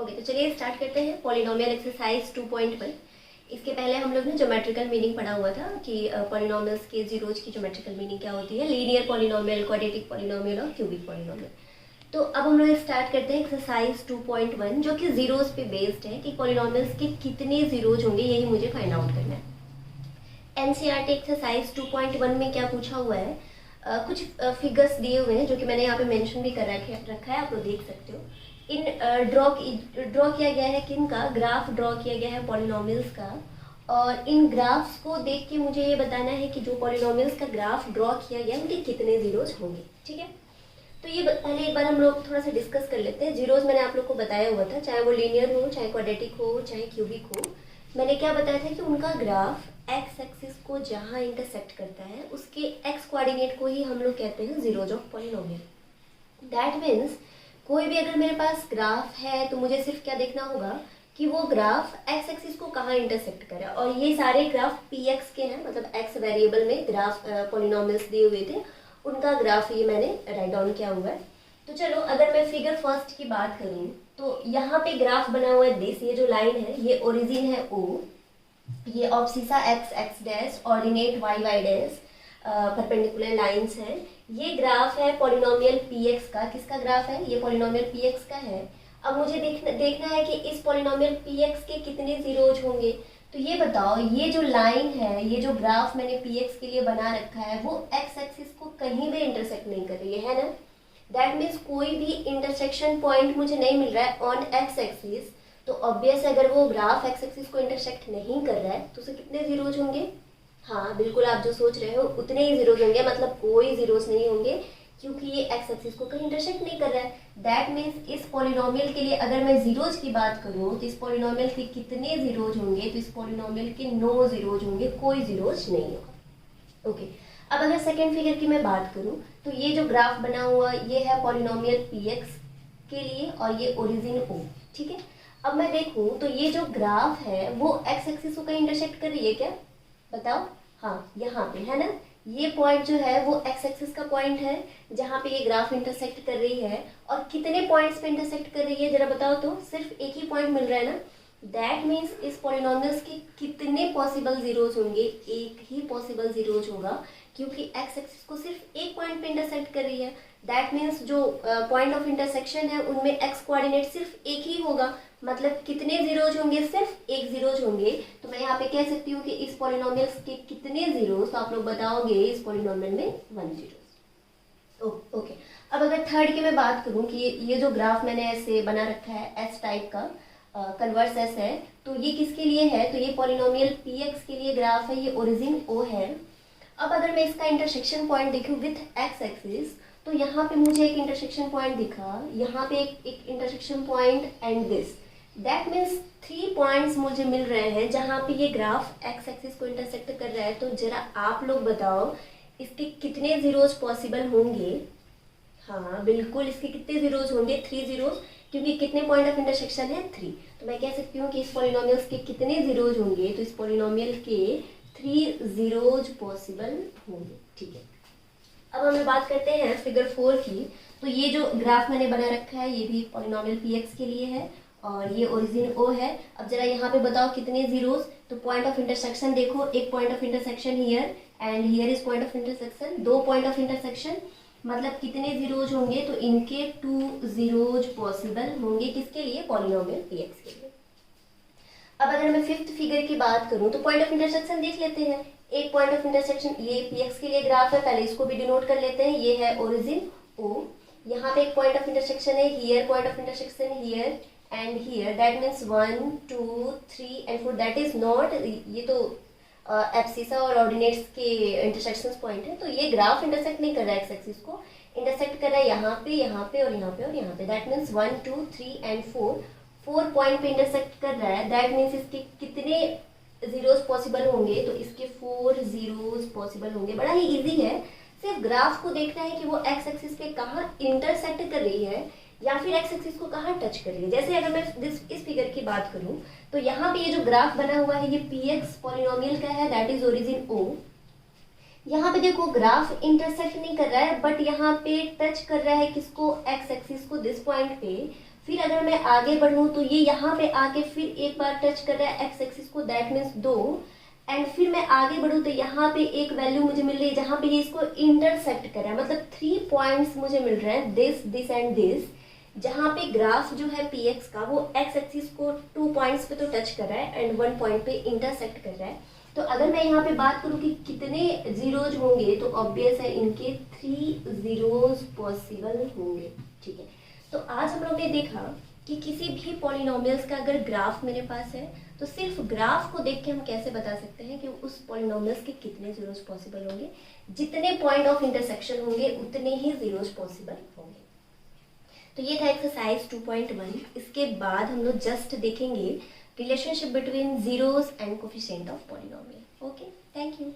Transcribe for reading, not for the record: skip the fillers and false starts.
Okay, तो चलिए start करते हैं पॉलिनोमियल एक्सरसाइज 2.1। इसके पहले हम लोग ने ज्योमेट्रिकल मीनिंग पढ़ा हुआ था कि पॉलिनोमियल्स के जीरोज की ज्योमेट्रिकल मीनिंग क्या होती है, लीनियर पॉलिनोमियल, क्वाड्रेटिक पॉलिनोमियल और क्यूबिक पॉलिनोमियल। तो अब हम लोग स्टार्ट करते हैं एक्सरसाइज 2.1 जो कि जीरोज पे बेस्ड है कि पॉलिनोमियल्स के कितने जीरोज होंगे, यही मुझे फाइंड आउट करना है। एनसीईआरटी एक्सरसाइज 2.1 में क्या पूछा हुआ है, कुछ फिगर्स दिए हुए हैं जो कि मैंने यहाँ पे मेंशन भी कर रखा है, आप लोग देख सकते हो। इन ड्रॉ किया गया है किन का, ग्राफ ड्रॉ किया गया है पॉलिनोमियल्स का, और इन ग्राफ्स को देख के मुझे ये बताना है कि जो पॉलिनोमियल्स का ग्राफ ड्रॉ किया गया है उनके कितने जीरोज होंगे। ठीक है, तो ये पहले एक बार हम लोग थोड़ा सा डिस्कस कर लेते हैं। जीरोज मैंने आप लोग को बताया हुआ था, चाहे वो लीनियर हो, चाहे क्वाड्रेटिक हो, चाहे क्यूबिक हो। मैंने क्या बताया था कि उनका ग्राफ एक्स एक्सिस को जहाँ इंटरसेक्ट करता है उसके एक्स कोऑर्डिनेट को ही हम लोग कहते हैं zeros of polynomial. That means कोई भी अगर मेरे पास ग्राफ है तो मुझे सिर्फ क्या देखना होगा कि वो ग्राफ एक्स एक्सिस को कहाँ इंटरसेक्ट करे, और ये सारे ग्राफ पी एक्स के हैं, मतलब एक्स वेरिएबल में ग्राफ पॉलिनोमियल्स दिए हुए थे, उनका ग्राफ ये मैंने राइट डाउन किया हुआ है। तो चलो अगर मैं फिगर फर्स्ट की बात करूँ तो यहाँ पे ग्राफ बना हुआ है दिस, ये जो लाइन है ये ओरिजिन है ओ, ये abscissa X X dash, ordinate Y Y dash, perpendicular lines हैं। ये ग्राफ है पॉलिनोमियल पी एक्स का। किसका ग्राफ है? ये पॉलिनोमियल पी एक्स का है। अब मुझे देखना है कि इस पॉलिनोमियल पी एक्स के कितने जीरोज होंगे। तो ये बताओ, ये जो लाइन है, ये जो ग्राफ मैंने पी एक्स के लिए बना रखा है वो एक्स एक्सिस को कहीं भी इंटरसेक्ट नहीं कर रही है ना। दैट मीन्स कोई भी इंटरसेक्शन पॉइंट मुझे नहीं मिल रहा है ऑन एक्स एक्सिस। तो ऑब्वियस अगर वो ग्राफ एक्स एक्सिस को इंटरसेक्ट नहीं कर रहा है तो उसे कितने जीरोज होंगे? हाँ बिल्कुल, आप जो सोच रहे हो उतने ही जीरोज होंगे, मतलब कोई जीरोज नहीं होंगे क्योंकि ये एक्स एक्सिस को कहीं इंटरसेक्ट नहीं कर रहा है। दैट मीन्स इस पॉलिनोमियल के लिए अगर मैं जीरोज की बात करूँ तो इस पॉलिनोमियल के कितने जीरोज होंगे? तो इस पॉलिनोमियल के 9 जीरोज होंगे, कोई जीरोज नहीं होगा। ओके, अब अगर सेकेंड फिगर की मैं बात करूँ तो ये जो ग्राफ बना हुआ ये है पॉलिनोमियल पी एक्स के लिए और ये ओरिजिन ओ। ठीक है, अब मैं देखूं तो ये जो ग्राफ है वो एक्स एक्सिस को कहीं इंटरसेक्ट कर रही है क्या? बताओ। हाँ, यहाँ पे है ना, ये पॉइंट जो है वो एक्स एक्सिस का पॉइंट है जहाँ पे ये ग्राफ इंटरसेक्ट कर रही है। और कितने पॉइंट्स पे इंटरसेक्ट कर रही है जरा बताओ तो? सिर्फ एक ही पॉइंट मिल रहा है ना। दैट मीन्स इस पॉलिनोमियल्स के कितने पॉसिबल जीरोज होंगे? एक ही पॉसिबल जीरोज होगा क्योंकि एक्स एक्सिस को सिर्फ एक पॉइंट पे इंटरसेक्ट कर रही है। दैट मीन्स जो पॉइंट ऑफ इंटरसेक्शन है उनमें एक्स कोऑर्डिनेट सिर्फ एक ही होगा, मतलब कितने जीरोज होंगे? सिर्फ एक जीरोज होंगे। तो मैं यहाँ पे कह सकती हूँ कि इस पॉलिनोमियल्स के कितने जीरोज, तो आप लोग बताओगे इस पॉलिनोमियल में 1 जीरो। ओके, अब अगर थर्ड की मैं बात करूँ कि ये जो ग्राफ मैंने ऐसे बना रखा है एस टाइप का, कन्वर्स एस है, तो ये किसके लिए है? तो ये पॉलिनोमियल पी एक्स के लिए ग्राफ है, ये ओरिजिन ओ है। अब अगर मैं इसका इंटरसेक्शन पॉइंट देखूँ विथ एक्स एक्सिस तो यहाँ पे मुझे एक इंटरसेक्शन पॉइंट दिखा, यहाँ पे एक intersection point and this. That means 3 points मुझे मिल रहे हैं जहाँ पे ये ग्राफ एक्स एक्सिस को इंटरसेक्ट कर रहा है। तो जरा आप लोग बताओ इसके कितने जीरोज पॉसिबल होंगे? हाँ बिल्कुल, इसके कितने जीरोज होंगे? 3 जीरोज, क्योंकि कितने पॉइंट ऑफ इंटरसेक्शन है? 3। तो मैं कह सकती हूँ कि इस पॉलिनोमियल्स के कितने जीरोज होंगे? तो इस पॉलिनोमियल के 3 जीरोज पॉसिबल होंगे। ठीक है, अब हम बात करते हैं फिगर 4 की। तो ये जो ग्राफ मैंने बना रखा है ये भी पॉलिनोमियल पी एक्स के लिए है और ये ओरिजिन ओ है। अब जरा यहाँ पे बताओ कितने जीरोज? तो पॉइंट ऑफ इंटरसेक्शन देखो, एक point of intersection here and here is point of intersection, 2 point of intersection, मतलब कितने जीरोज होंगे? तो इनके 2 जीरोज पॉसिबल होंगे। किसके लिए? पॉलिनोमियल पी एक्स के लिए। अब अगर मैं फिफ्थ फिगर की बात करूं तो पॉइंट ऑफ इंटरसेक्शन देख लेते हैं। एक पॉइंट ऑफ इंटरसेक्शन, ये पी एक्स के लिए ग्राफ है, पहले इसको भी डिनोट कर लेते हैं, ये है ओरिजिन ओ। यहाँ पे एक पॉइंट ऑफ इंटरसेक्शन है, here point of intersection, here and here. That means 1 2 3 and 4। That is not, ये तो एब्सिसा और ऑर्डिनेट्स के इंटरसेक्शन पॉइंट है। तो ये ग्राफ इंटरसेक्ट नहीं कर रहा है एक्स एक्सिस को, इंटरसेक्ट कर रहा है यहाँ पे, यहाँ पे और यहाँ पे और यहाँ पे। दैट मीन्स 1 2 3 एंड 4 पॉइंट पे इंटरसेक्ट कर रहा है। दैट मीन्स इसके कितने जीरोज पॉसिबल होंगे? तो इसके 4 जीरोज पॉसिबल होंगे। बड़ा ही इजी है, सिर्फ ग्राफ को देखना है कि वो एक्स एक्सिस पे कहाँ इंटरसेक्ट कर रही है या फिर एक्स एक्सिस को कहाँ टच कर रही है। जैसे अगर मैं इस फिगर की बात करूं तो यहाँ पे ये जो ग्राफ बना हुआ है ये पी एक्स पॉलिनोमियल का है, दैट इज ओरिजिन ओ। यहाँ पे देखो ग्राफ इंटरसेक्ट नहीं कर रहा है बट यहाँ पे टच कर रहा है किसको? एक्स एक्सिस को, दिस पॉइंट पे। फिर अगर मैं आगे बढ़ूँ तो ये यहाँ पे आके फिर एक बार टच कर रहा है एक्स एक्सिस को, दैट मीन्स 2। एंड फिर मैं आगे बढ़ूँ तो यहाँ पे एक वैल्यू मुझे मिल रही है जहाँ पे ये इसको इंटरसेक्ट कर रहा है, मतलब 3 पॉइंट्स मुझे मिल रहे हैं, दिस एंड दिस, जहाँ पे ग्राफ जो है पी एक्स का वो एक्स एक्सिस को 2 पॉइंट्स पे तो टच कर रहा है एंड 1 पॉइंट पे इंटरसेक्ट कर रहा है। तो अगर मैं यहाँ पे बात करूँ कि कितने जीरोज होंगे तो ऑब्वियस है इनके 3 जीरोज पॉसिबल होंगे। ठीक है, तो आज हम लोग ने देखा कि किसी भी पॉलिनोमियल्स का अगर ग्राफ मेरे पास है तो सिर्फ ग्राफ को देख के हम कैसे बता सकते हैं कि उस पॉलिनोमियल्स के कितने जीरोज पॉसिबल होंगे। जितने पॉइंट ऑफ इंटरसेक्शन होंगे उतने ही जीरोज पॉसिबल होंगे। तो ये था एक्सरसाइज 2.1। इसके बाद हम लोग जस्ट देखेंगे relationship between zeros and coefficient of polynomial. Okay, thank you.